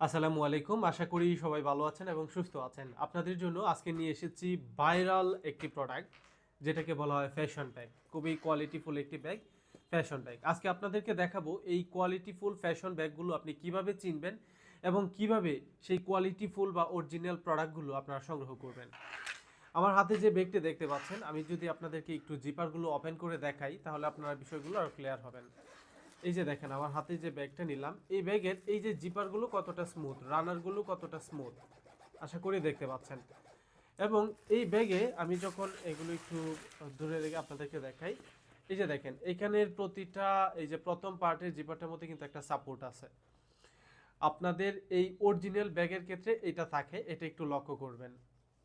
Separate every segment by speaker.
Speaker 1: আসসালামু আলাইকুম। আশা করি সবাই ভালো আছেন এবং সুস্থ আছেন। আপনাদের জন্য আজকে নিয়ে এসেছি ভাইরাল একটি প্রোডাক্ট, যেটাকে বলা হয় ফ্যাশন ব্যাগ। খুবই কোয়ালিটিফুল একটি ব্যাগ, ফ্যাশন ব্যাগ। আজকে আপনাদেরকে দেখাবো এই কোয়ালিটিফুল ফ্যাশন ব্যাগগুলো আপনি কিভাবে চিনবেন এবং কিভাবে সেই কোয়ালিটিফুল বা অরিজিনাল প্রোডাক্টগুলো আপনারা সংগ্রহ করবেন। আমার হাতে যে ব্যাগটি দেখতে পাচ্ছেন, আমি যদি আপনাদেরকে একটু জিপারগুলো ওপেন করে দেখাই, তাহলে আপনারা বিষয়গুলো আরও ক্লিয়ার হবেন। এই যে দেখেন, আমার হাতে যে ব্যাগটা নিলাম, এই ব্যাগের এই যে জিপারগুলো কতটা স্মুথ, রানারগুলো কতটা স্মুথ, আশা করি দেখতে পাচ্ছেন। এবং এই ব্যাগে আমি যখন এগুলো একটু দূরে রেখে আপনাদেরকে দেখাই, এই যে দেখেন এইখানের প্রতিটা, এই যে প্রথম পার্টের জিপারটার মধ্যে কিন্তু একটা সাপোর্ট আছে। আপনাদের এই অরিজিনাল ব্যাগের ক্ষেত্রে এটা থাকে, এটা একটু লক্ষ্য করবেন।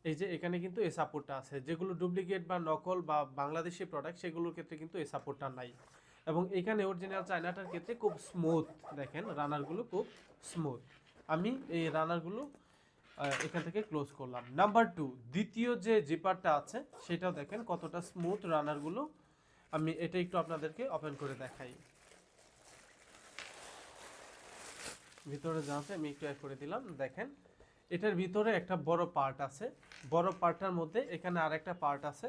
Speaker 1: এই যে এখানে কিন্তু এই সাপোর্টটা আছে। যেগুলো ডুপ্লিকেট বা নকল বা বাংলাদেশি প্রোডাক্ট, সেগুলোর ক্ষেত্রে কিন্তু এই সাপোর্টটা নাই। এবং এখানে অরিজিনাল চায়নাটার ক্ষেত্রে খুব স্মুথ, দেখেন রানারগুলো খুব স্মুথ। আমি এই রানারগুলো এখান থেকে ক্লোজ করলাম। নাম্বার 2, দ্বিতীয় যে জিপারটা আছে সেটাও দেখেন কতটা স্মুথ রানারগুলো। আমি এটা একটু আপনাদেরকে ওপেন করে দেখাই। ভিতরে যা আছে আমি একটু অ্যাড করে দিলাম। দেখেন এটার ভিতরে একটা বড় পার্ট আছে। বড় পার্টটার মধ্যে এখানে আরেকটা পার্ট আছে,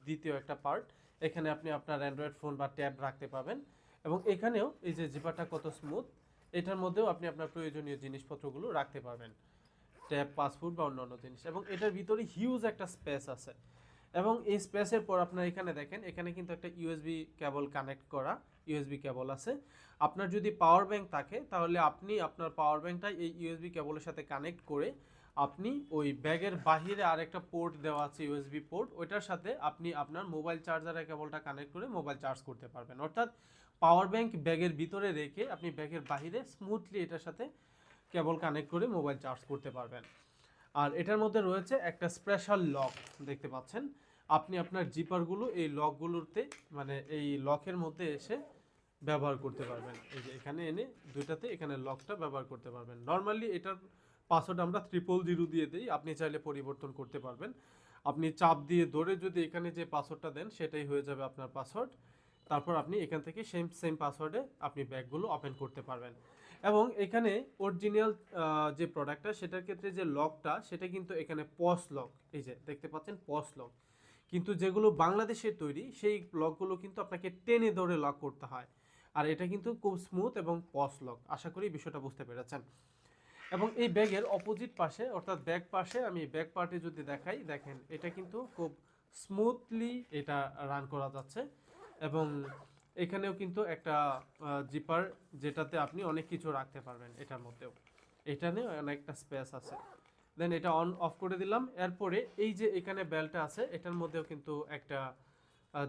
Speaker 1: দ্বিতীয় একটা পার্ট। এখানে আপনি আপনার অ্যান্ড্রয়েড ফোন বা ট্যাব রাখতে পাবেন। এবং এখানেও এই যে জিপারটা কত স্মুথ, এটার মধ্যেও আপনি আপনার প্রয়োজনীয় জিনিসপত্রগুলো রাখতে পারবেন, ট্যাব, পাসপোর্ট বা অন্যান্য জিনিস। এবং এটার ভিতরে হিউজ একটা স্পেস আছে। এবং এই স্পেসের পর আপনার এখানে দেখেন, এখানে কিন্তু একটা ইউএসবি কেবল কানেক্ট করা, ইউএসবি কেবল আছে। আপনার যদি পাওয়ার ব্যাংক থাকে, তাহলে আপনি আপনার পাওয়ার ব্যাংকটা এই ইউএসবি কেবলের সাথে কানেক্ট করে আপনি ওই ব্যাগের বাহিরে আরেকটা পোর্ট দেওয়া আছে, ইউএসবি পোর্ট, ওইটার সাথে আপনি আপনার মোবাইল চার্জারের কেবলটা কানেক্ট করে মোবাইল চার্জ করতে পারবেন। অর্থাৎ পাওয়ার ব্যাংক ব্যাগের ভিতরে রেখে আপনি ব্যাগের বাহিরে স্মুথলি এটার সাথে কেবল কানেক্ট করে মোবাইল চার্জ করতে পারবেন। আর এটার মধ্যে রয়েছে একটা স্পেশাল লক, দেখতে পাচ্ছেন। আপনি আপনার জিপারগুলো এই লকগুলোতে, মানে এই লকের মধ্যে এসে ব্যবহার করতে পারবেন। এই যে এখানে এনে দুইটাতে এখানে লকটা ব্যবহার করতে পারবেন। নর্মালি এটার পাসওয়ার্ড আমরা 000 দিয়ে দিই, আপনি চাইলে পরিবর্তন করতে পারবেন। আপনি চাপ দিয়ে ধরে যদি এখানে যে পাসওয়ার্ডটা দেন, সেটাই হয়ে যাবে আপনার পাসওয়ার্ড। তারপর আপনি এখান থেকে সেম পাসওয়ার্ডে আপনি ব্যাগগুলো ওপেন করতে পারবেন। এবং এখানে অরিজিনাল যে প্রোডাক্টটা, সেটার ক্ষেত্রে যে লকটা, সেটা কিন্তু এখানে পস লক, এই যে দেখতে পাচ্ছেন পস লক। কিন্তু যেগুলো বাংলাদেশের তৈরি, সেই লকগুলো কিন্তু আপনাকে টেনে ধরে লক করতে হয়। আর এটা কিন্তু খুব স্মুথ এবং পস লক। আশা করি বিষয়টা বুঝতে পেরেছেন। এবং এই ব্যাগের অপোজিট পাশে, অর্থাৎ ব্যাক পাশে, আমি ব্যাক পার্টে যদি দেখাই, দেখেন এটা কিন্তু খুব স্মুথলি এটা রান করা যাচ্ছে। এবং এখানেও কিন্তু একটা জিপার, যেটাতে আপনি অনেক কিছু রাখতে পারবেন এটার মধ্যেও। এটা নিয়ে অনেকটা স্পেস আছে। দেন এটা অন অফ করে দিলাম। এরপরে এই যে এখানে বেলটা আছে, এটার মধ্যেও কিন্তু একটা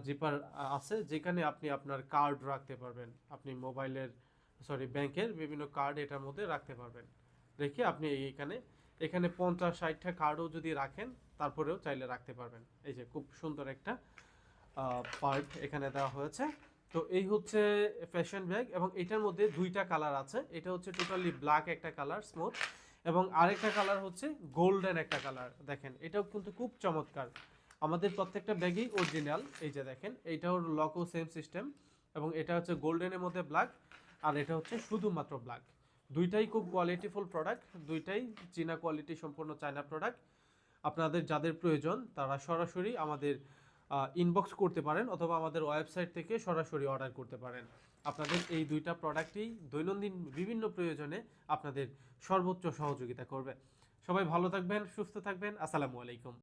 Speaker 1: জিপার আছে, যেখানে আপনি আপনার কার্ড রাখতে পারবেন। আপনি মোবাইলের, সরি, ব্যাংকের বিভিন্ন কার্ড এটার মধ্যে রাখতে পারবেন। রেখে আপনি এখানে এখানে 50-60টা কার্ডও যদি রাখেন, তারপরেও চাইলে রাখতে পারবেন। এই যে খুব সুন্দর একটা পার্ট এখানে দেওয়া হয়েছে। তো এই হচ্ছে ফ্যাশন ব্যাগ। এবং এটার মধ্যে দুইটা কালার আছে। এটা হচ্ছে টোটালি ব্ল্যাক একটা কালার, স্মুথ। এবং আরেকটা কালার হচ্ছে গোল্ডেন একটা কালার। দেখেন এটাও কিন্তু খুব চমৎকার। আমাদের প্রত্যেকটা ব্যাগই অরিজিনাল। এই যে দেখেন, এইটাও লকও সেম সিস্টেম। এবং এটা হচ্ছে গোল্ডেনের মধ্যে ব্ল্যাক, আর এটা হচ্ছে শুধুমাত্র ব্ল্যাক। দুইটাই খুব কোয়ালিটিফুল প্রোডাক্ট, দুইটাই চীনা কোয়ালিটি সম্পূর্ণ চায়না প্রোডাক্ট। আপনাদের যাদের প্রয়োজন তারা সরাসরি আমাদের ইনবক্স করতে পারেন, অথবা আমাদের ওয়েবসাইট থেকে সরাসরি অর্ডার করতে পারেন। আপনাদের এই দুইটা প্রোডাক্টই দৈনন্দিন বিভিন্ন প্রয়োজনে আপনাদের সর্বোচ্চ সহযোগিতা করবে। সবাই ভালো থাকবেন, সুস্থ থাকবেন। আসসালামু আলাইকুম।